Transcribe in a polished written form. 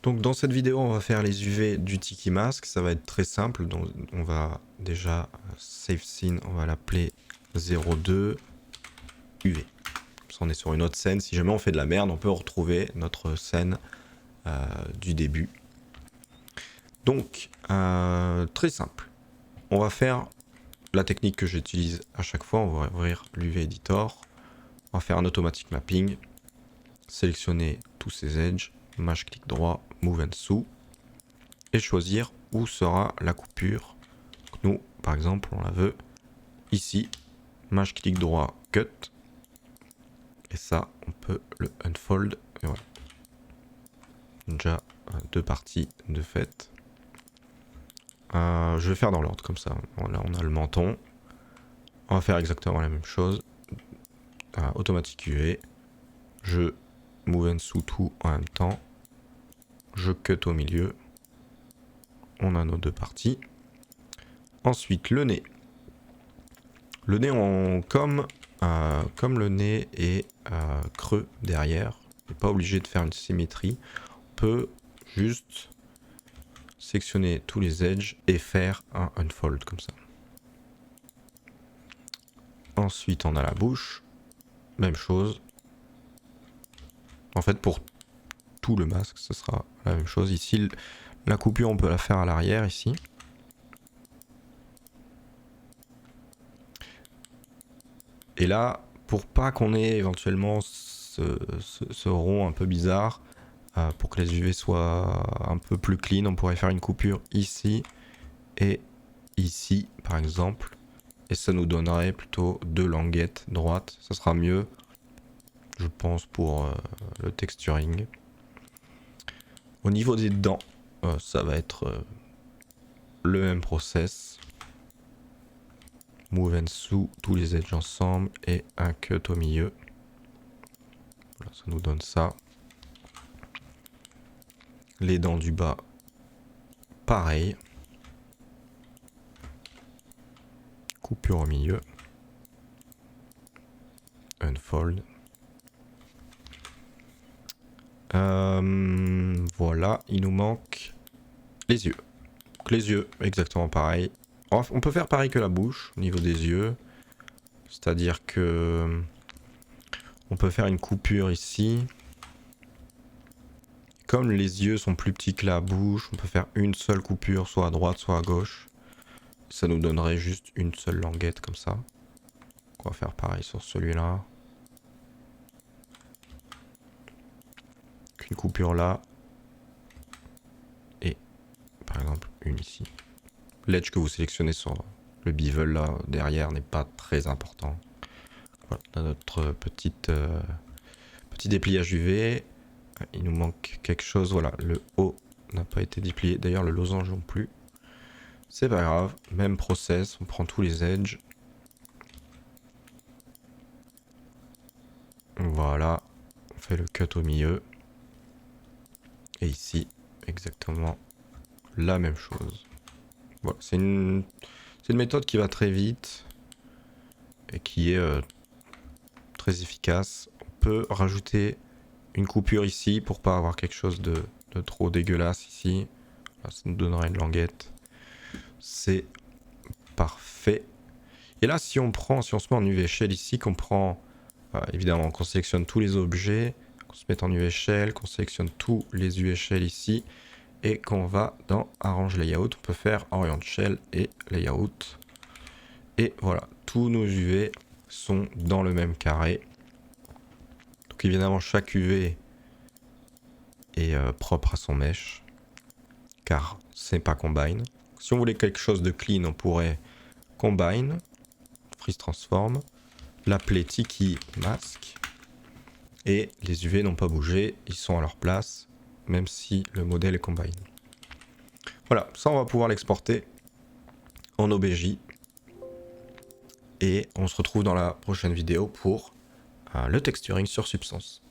Donc dans cette vidéo, on va faire les UV du Tiki Mask. Ça va être très simple. Donc on va déjà save scene, on va l'appeler 02 UV. Ça, on est sur une autre scène. Si jamais on fait de la merde, on peut retrouver notre scène du début. Donc très simple. On va faire la technique que j'utilise à chaque fois. On va ouvrir l'UV Editor. On va faire un automatic mapping. Sélectionner tous ces edges. Mâche clic droit, move and sous. Et choisir où sera la coupure. Nous, par exemple, on la veut ici. Mâche clic droit, cut. Et ça, on peut le unfold. Et voilà. Déjà deux parties de fait. Je vais faire dans l'ordre comme ça. Là, on a le menton. On va faire exactement la même chose. Automatique UV. Je move and sous tout en même temps. Je cut au milieu. On a nos deux parties. Ensuite, le nez. Le nez, comme le nez est creux derrière, on n'est pas obligé de faire une symétrie. On peut juste sectionner tous les edges et faire un unfold comme ça. Ensuite, on a la bouche. Même chose. En fait, pour tout le masque, ce sera la même chose. Ici, la coupure, on peut la faire à l'arrière, ici. Et là, pour pas qu'on ait éventuellement ce rond un peu bizarre, pour que les UV soient un peu plus clean, on pourrait faire une coupure ici et ici, par exemple. Et ça nous donnerait plutôt deux languettes droites. Ça sera mieux, je pense, pour le texturing. Au niveau des dents, ça va être le même process. Move and sous tous les edges ensemble et un cut au milieu. Voilà, ça nous donne ça. Les dents du bas, pareil. Coupure au milieu. Unfold. Voilà, il nous manque les yeux. Donc les yeux, exactement pareil. On peut faire pareil que la bouche au niveau des yeux. C'est-à-dire que on peut faire une coupure ici. Comme les yeux sont plus petits que la bouche, on peut faire une seule coupure, soit à droite, soit à gauche. Ça nous donnerait juste une seule languette comme ça. On va faire pareil sur celui-là. Une coupure là. Et par exemple une ici. L'edge que vous sélectionnez sur le bevel là derrière n'est pas très important. Voilà, on a notre petit dépliage UV. Il nous manque quelque chose. Voilà, le haut n'a pas été déplié. D'ailleurs, le losange non plus. C'est pas grave. Même process. On prend tous les edges. Voilà. On fait le cut au milieu. Et ici, exactement la même chose. Voilà, c'est une méthode qui va très vite et qui est très efficace. On peut rajouter une coupure ici pour pas avoir quelque chose de trop dégueulasse ici. Là, ça nous donnerait une languette. C'est parfait. Et là, si on se met en UV Shell ici, qu'on prend, évidemment, qu'on sélectionne tous les objets, qu'on se mette en UV Shell, qu'on sélectionne tous les UV Shell ici, et qu'on va dans Arrange Layout, on peut faire Orient Shell et Layout. Et voilà, tous nos UV sont dans le même carré. Donc évidemment, chaque UV est propre à son mesh, car c'est pas Combine. Si on voulait quelque chose de clean, on pourrait Combine, Freeze Transform, l'appeler Tiki Mask, et les UV n'ont pas bougé, ils sont à leur place, même si le modèle est Combine. Voilà, ça on va pouvoir l'exporter en OBJ, et on se retrouve dans la prochaine vidéo pour le texturing sur Substance.